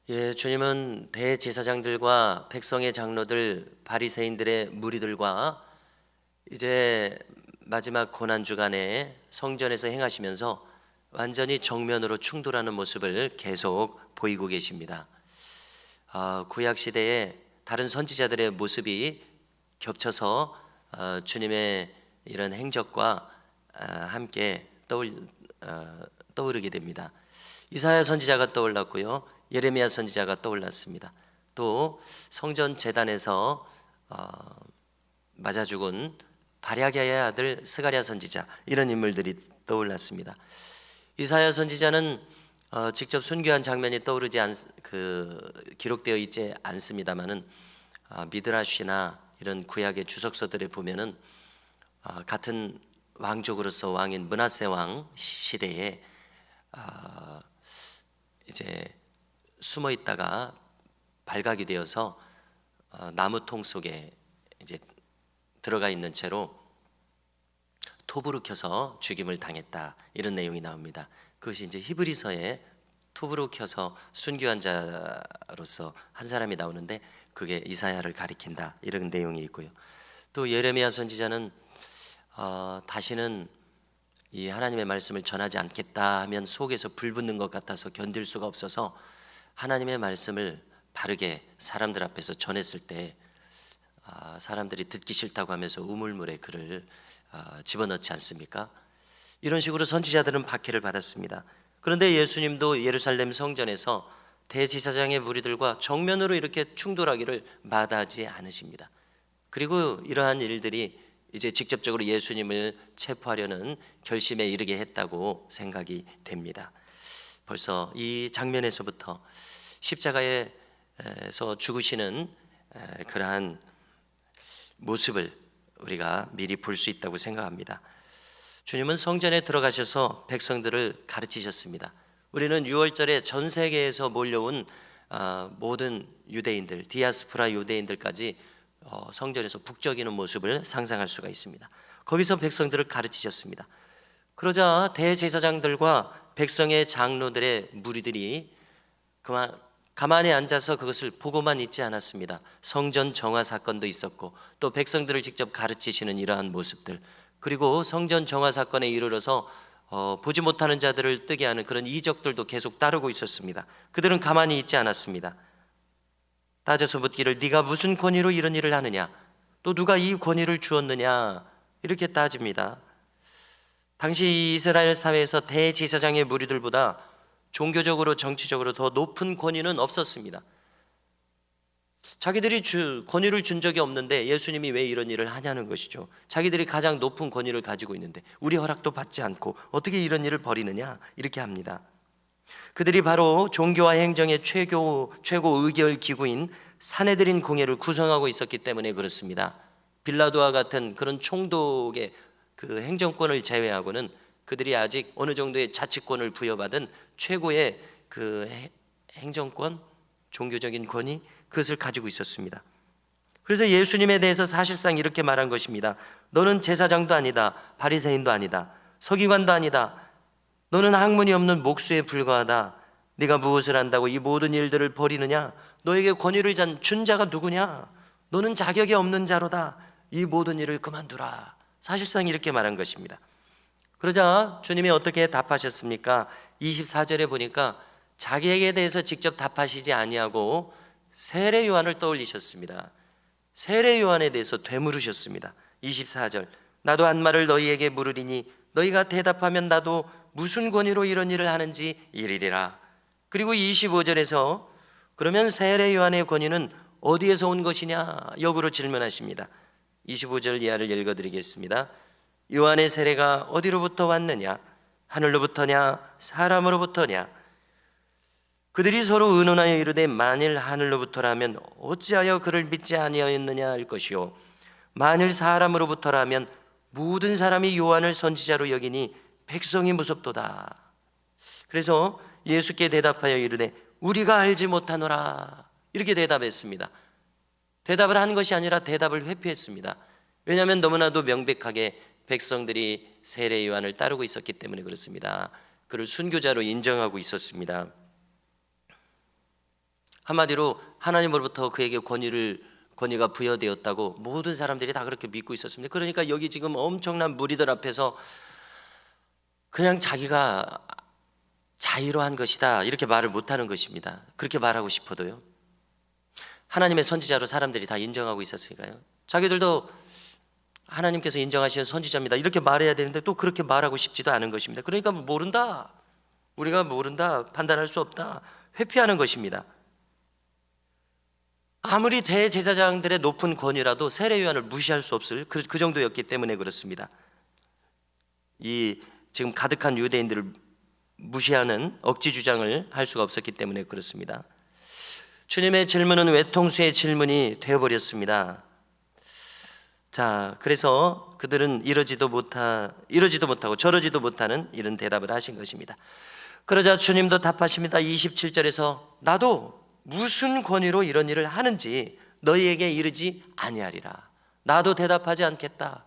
예, 주님은 대제사장들과 백성의 장로들, 바리새인들의 무리들과 이제 마지막 고난 주간에 성전에서 행하시면서 완전히 정면으로 충돌하는 모습을 계속 보이고 계십니다. 구약 시대에 다른 선지자들의 모습이 겹쳐서 주님의 이런 행적과 함께 떠오르게 됩니다. 이사야 선지자가 떠올랐고요, 예레미야 선지자가 떠올랐습니다. 또 성전 제단에서 맞아 죽은 발야기야의 아들 스가랴 선지자, 이런 인물들이 떠올랐습니다. 이사야 선지자는 직접 순교한 장면이 기록되어 있지 않습니다만은 미드라시나 이런 구약의 주석서들에 보면은 같은 왕족으로서 왕인 므낫세 왕 시대에 이제 숨어 있다가 발각이 되어서 나무통 속에 이제 들어가 있는 채로 토부룩혀서 죽임을 당했다, 이런 내용이 나옵니다. 그것이 이제 히브리서에 토부룩혀서 순교한 자로서 한 사람이 나오는데 그게 이사야를 가리킨다, 이런 내용이 있고요. 또 예레미야 선지자는 다시는 이 하나님의 말씀을 전하지 않겠다 하면 속에서 불 붙는 것 같아서 견딜 수가 없어서 하나님의 말씀을 바르게 사람들 앞에서 전했을 때 사람들이 듣기 싫다고 하면서 우물물에 그를 집어넣지 않습니까? 이런 식으로 선지자들은 박해를 받았습니다. 그런데 예수님도 예루살렘 성전에서 대제사장의 무리들과 정면으로 이렇게 충돌하기를 마다하지 않으십니다. 그리고 이러한 일들이 이제 직접적으로 예수님을 체포하려는 결심에 이르게 했다고 생각이 됩니다. 벌써 이 장면에서부터 십자가에서 죽으시는 그러한 모습을 우리가 미리 볼 수 있다고 생각합니다. 주님은 성전에 들어가셔서 백성들을 가르치셨습니다. 우리는 6월절에 전 세계에서 몰려온 모든 유대인들, 디아스포라 유대인들까지 성전에서 북적이는 모습을 상상할 수가 있습니다. 거기서 백성들을 가르치셨습니다. 그러자 대제사장들과 백성의 장로들의 무리들이 가만히 앉아서 그것을 보고만 있지 않았습니다. 성전 정화 사건도 있었고 또 백성들을 직접 가르치시는 이러한 모습들, 그리고 성전 정화 사건에 이르러서 보지 못하는 자들을 뜨게 하는 그런 이적들도 계속 따르고 있었습니다. 그들은 가만히 있지 않았습니다. 따져서 묻기를 네가 무슨 권위로 이런 일을 하느냐, 또 누가 이 권위를 주었느냐, 이렇게 따집니다. 당시 이스라엘 사회에서 대제사장의 무리들보다 종교적으로 정치적으로 더 높은 권위는 없었습니다. 자기들이 권위를 준 적이 없는데 예수님이 왜 이런 일을 하냐는 것이죠. 자기들이 가장 높은 권위를 가지고 있는데 우리 허락도 받지 않고 어떻게 이런 일을 벌이느냐, 이렇게 합니다. 그들이 바로 종교와 행정의 최고 의결 기구인 산헤드린 공회를 구성하고 있었기 때문에 그렇습니다. 빌라도와 같은 그런 총독의 그 행정권을 제외하고는 그들이 아직 어느 정도의 자치권을 부여받은 최고의 그 행정권, 종교적인 권위, 그것을 가지고 있었습니다. 그래서 예수님에 대해서 사실상 이렇게 말한 것입니다. 너는 제사장도 아니다, 바리새인도 아니다, 서기관도 아니다. 너는 학문이 없는 목수에 불과하다. 네가 무엇을 안다고 이 모든 일들을 벌이느냐? 너에게 권위를 준 자가 누구냐? 너는 자격이 없는 자로다. 이 모든 일을 그만두라. 사실상 이렇게 말한 것입니다. 그러자 주님이 어떻게 답하셨습니까? 24절에 보니까 자기에게 대해서 직접 답하시지 아니하고 세례 요한을 떠올리셨습니다. 세례 요한에 대해서 되물으셨습니다. 24절, 나도 한 말을 너희에게 물으리니 너희가 대답하면 나도 무슨 권위로 이런 일을 하는지 이르리라. 그리고 25절에서 그러면 세례 요한의 권위는 어디에서 온 것이냐, 역으로 질문하십니다. 25절 이하를 읽어드리겠습니다. 요한의 세례가 어디로부터 왔느냐? 하늘로부터냐? 사람으로부터냐? 그들이 서로 의논하여 이르되 만일 하늘로부터라면 어찌하여 그를 믿지 아니하였느냐 할 것이요, 만일 사람으로부터라면 모든 사람이 요한을 선지자로 여기니 백성이 무섭도다. 그래서 예수께 대답하여 이르되 우리가 알지 못하노라, 이렇게 대답했습니다. 대답을 한 것이 아니라 대답을 회피했습니다. 왜냐하면 너무나도 명백하게 백성들이 세례 요한을 따르고 있었기 때문에 그렇습니다. 그를 순교자로 인정하고 있었습니다. 한마디로 하나님으로부터 그에게 권위가 부여되었다고 모든 사람들이 다 그렇게 믿고 있었습니다. 그러니까 여기 지금 엄청난 무리들 앞에서 그냥 자기가 자의로 한 것이다 이렇게 말을 못하는 것입니다. 그렇게 말하고 싶어도요. 하나님의 선지자로 사람들이 다 인정하고 있었으니까요. 자기들도 하나님께서 인정하시는 선지자입니다 이렇게 말해야 되는데 또 그렇게 말하고 싶지도 않은 것입니다. 그러니까 모른다, 우리가 모른다, 판단할 수 없다, 회피하는 것입니다. 아무리 대제사장들의 높은 권위라도 세례요한을 무시할 수 없을 그 정도였기 때문에 그렇습니다. 이 지금 가득한 유대인들을 무시하는 억지 주장을 할 수가 없었기 때문에 그렇습니다. 주님의 질문은 외통수의 질문이 되어버렸습니다. 자, 그래서 그들은 이러지도 못하고 저러지도 못하는 이런 대답을 하신 것입니다. 그러자 주님도 답하십니다. 27절에서 나도 무슨 권위로 이런 일을 하는지 너희에게 이르지 아니하리라. 나도 대답하지 않겠다.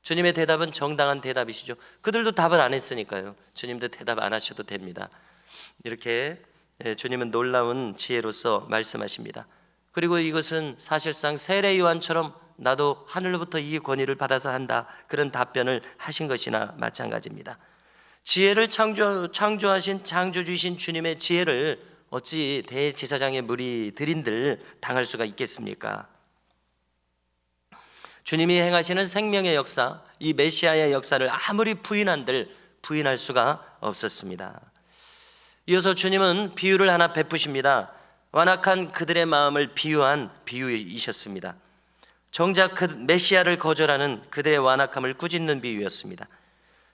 주님의 대답은 정당한 대답이시죠. 그들도 답을 안 했으니까요. 주님도 대답 안 하셔도 됩니다. 이렇게 주님은 놀라운 지혜로서 말씀하십니다. 그리고 이것은 사실상 세례 요한처럼 나도 하늘로부터 이 권위를 받아서 한다 그런 답변을 하신 것이나 마찬가지입니다. 지혜를 창조하신 창조주이신 주님의 지혜를 어찌 대제사장의 무리들인들 당할 수가 있겠습니까? 주님이 행하시는 생명의 역사, 이 메시아의 역사를 아무리 부인한들 부인할 수가 없었습니다. 이어서 주님은 비유를 하나 베푸십니다. 완악한 그들의 마음을 비유한 비유이셨습니다. 정작 그 메시아를 거절하는 그들의 완악함을 꾸짖는 비유였습니다.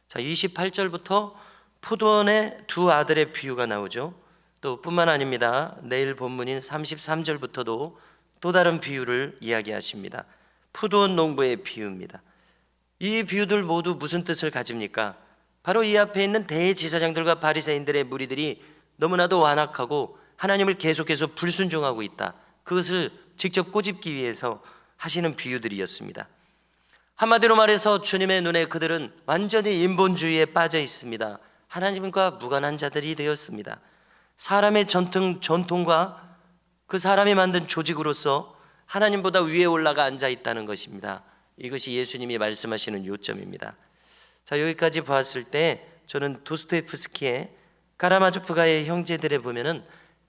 자, 28절부터 포도원의 두 아들의 비유가 나오죠. 또 뿐만 아닙니다. 내일 본문인 33절부터도 또 다른 비유를 이야기하십니다. 포도원 농부의 비유입니다. 이 비유들 모두 무슨 뜻을 가집니까? 바로 이 앞에 있는 대제사장들과 바리새인들의 무리들이 너무나도 완악하고 하나님을 계속해서 불순종하고 있다, 그것을 직접 꼬집기 위해서 하시는 비유들이었습니다. 한마디로 말해서 주님의 눈에 그들은 완전히 인본주의에 빠져 있습니다. 하나님과 무관한 자들이 되었습니다. 사람의 전통과 그 사람이 만든 조직으로서 하나님보다 위에 올라가 앉아 있다는 것입니다. 이것이 예수님이 말씀하시는 요점입니다. 자, 여기까지 보았을 때 저는 도스토옙스키의 카라마조프가의 형제들에 보면은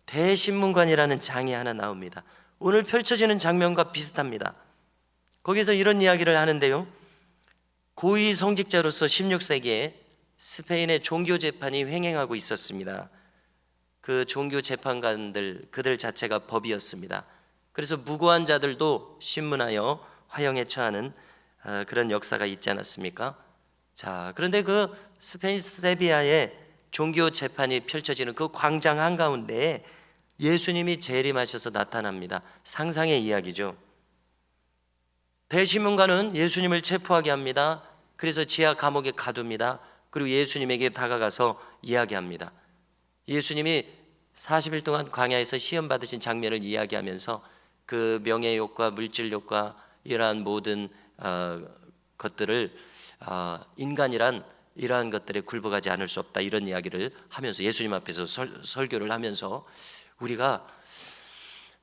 대신문관이라는 장이 하나 나옵니다. 오늘 펼쳐지는 장면과 비슷합니다. 거기서 이런 이야기를 하는데요, 고위 성직자로서 16세기에 스페인의 종교 재판이 횡행하고 있었습니다. 그 종교 재판관들, 그들 자체가 법이었습니다. 그래서 무고한 자들도 신문하여 화형에 처하는 그런 역사가 있지 않았습니까? 자, 그런데 그 스페인 세비야의 종교 재판이 펼쳐지는 그 광장 한가운데에 예수님이 재림하셔서 나타납니다. 상상의 이야기죠. 대신문관은 예수님을 체포하게 합니다. 그래서 지하 감옥에 가둡니다. 그리고 예수님에게 다가가서 이야기합니다. 예수님이 40일 동안 광야에서 시험 받으신 장면을 이야기하면서 그 명예욕과 물질욕과 이러한 모든 것들을 인간이란 이러한 것들에 굴복하지 않을 수 없다, 이런 이야기를 하면서 예수님 앞에서 설교를 하면서 우리가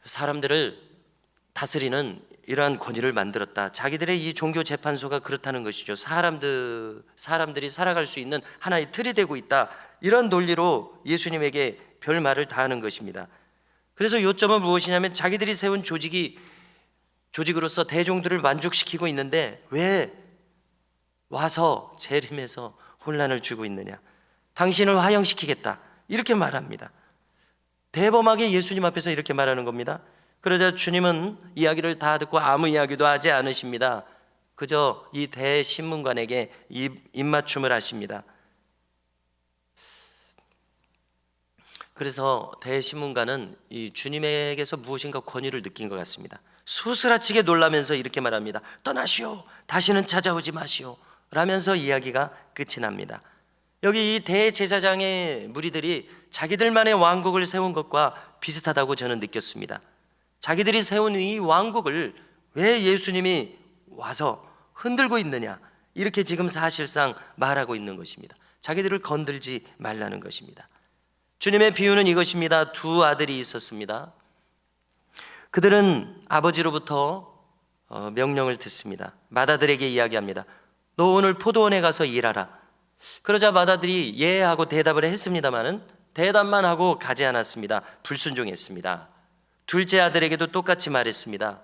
사람들을 다스리는 이러한 권위를 만들었다. 자기들의 이 종교 재판소가 그렇다는 것이죠. 사람들이 살아갈 수 있는 하나의 틀이 되고 있다. 이런 논리로 예수님에게 별말을 다 하는 것입니다. 그래서 요점은 무엇이냐면 자기들이 세운 조직으로서 대종들을 만족시키고 있는데 왜 와서 재림해서 혼란을 주고 있느냐. 당신을 화형시키겠다, 이렇게 말합니다. 대범하게 예수님 앞에서 이렇게 말하는 겁니다. 그러자 주님은 이야기를 다 듣고 아무 이야기도 하지 않으십니다. 그저 이 대신문관에게 입맞춤을 하십니다. 그래서 대신문관은 이 주님에게서 무엇인가 권위를 느낀 것 같습니다. 소스라치게 놀라면서 이렇게 말합니다. 떠나시오, 다시는 찾아오지 마시오 라면서 이야기가 끝이 납니다. 여기 이 대제사장의 무리들이 자기들만의 왕국을 세운 것과 비슷하다고 저는 느꼈습니다. 자기들이 세운 이 왕국을 왜 예수님이 와서 흔들고 있느냐, 이렇게 지금 사실상 말하고 있는 것입니다. 자기들을 건들지 말라는 것입니다. 주님의 비유는 이것입니다. 두 아들이 있었습니다. 그들은 아버지로부터 명령을 듣습니다. 맏아들에게 이야기합니다. 너 오늘 포도원에 가서 일하라. 그러자 맏아들이 예 하고 대답을 했습니다마는 대답만 하고 가지 않았습니다. 불순종했습니다. 둘째 아들에게도 똑같이 말했습니다.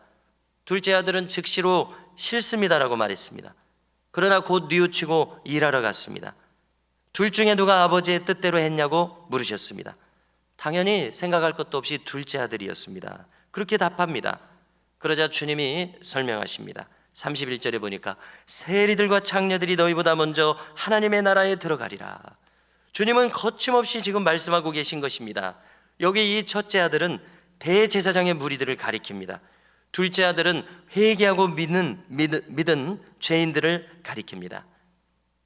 둘째 아들은 즉시로 싫습니다라고 말했습니다. 그러나 곧 뉘우치고 일하러 갔습니다. 둘 중에 누가 아버지의 뜻대로 했냐고 물으셨습니다. 당연히 생각할 것도 없이 둘째 아들이었습니다. 그렇게 답합니다. 그러자 주님이 설명하십니다. 31절에 보니까 세리들과 창녀들이 너희보다 먼저 하나님의 나라에 들어가리라. 주님은 거침없이 지금 말씀하고 계신 것입니다. 여기 이 첫째 아들은 대제사장의 무리들을 가리킵니다. 둘째 아들은 회개하고 믿은 죄인들을 가리킵니다.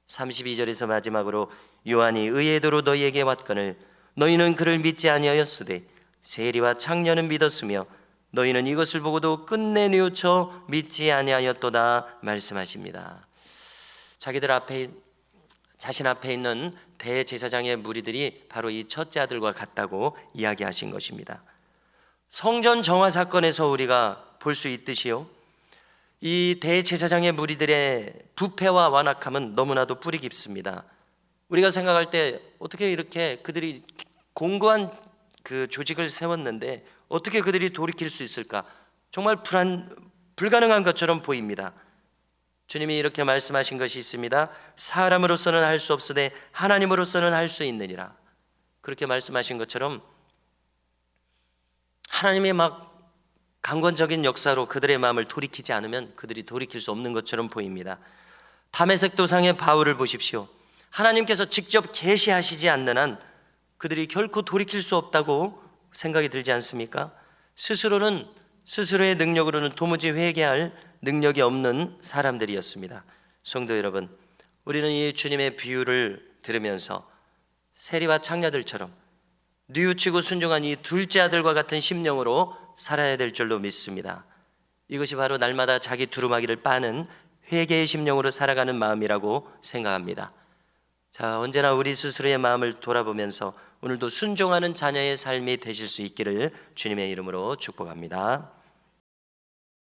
32절에서 마지막으로 요한이 의의 도로 너희에게 왔거늘 너희는 그를 믿지 아니하였으되 세리와 창녀는 믿었으며 너희는 이것을 보고도 끝내 뉘우쳐 믿지 아니하였도다 말씀하십니다. 자신 앞에 있는 대제사장의 무리들이 바로 이 첫째 아들과 같다고 이야기하신 것입니다. 성전 정화 사건에서 우리가 볼 수 있듯이요, 이 대제사장의 무리들의 부패와 완악함은 너무나도 뿌리 깊습니다. 우리가 생각할 때 어떻게 이렇게 그들이 공고한 그 조직을 세웠는데 어떻게 그들이 돌이킬 수 있을까? 정말 불가능한 것처럼 보입니다. 주님이 이렇게 말씀하신 것이 있습니다. 사람으로서는 할 수 없으되 하나님으로서는 할 수 있느니라. 그렇게 말씀하신 것처럼 하나님의 막 강권적인 역사로 그들의 마음을 돌이키지 않으면 그들이 돌이킬 수 없는 것처럼 보입니다. 다메섹 도상의 바울을 보십시오. 하나님께서 직접 계시하시지 않는 한 그들이 결코 돌이킬 수 없다고 생각이 들지 않습니까? 스스로의 능력으로는 도무지 회개할 능력이 없는 사람들이었습니다. 성도 여러분, 우리는 이 주님의 비유를 들으면서 세리와 창녀들처럼 뉘우치고 순종한 이 둘째 아들과 같은 심령으로 살아야 될 줄로 믿습니다. 이것이 바로 날마다 자기 두루마기를 빠는 회개의 심령으로 살아가는 마음이라고 생각합니다. 자, 언제나 우리 스스로의 마음을 돌아보면서 오늘도 순종하는 자녀의 삶이 되실 수 있기를 주님의 이름으로 축복합니다.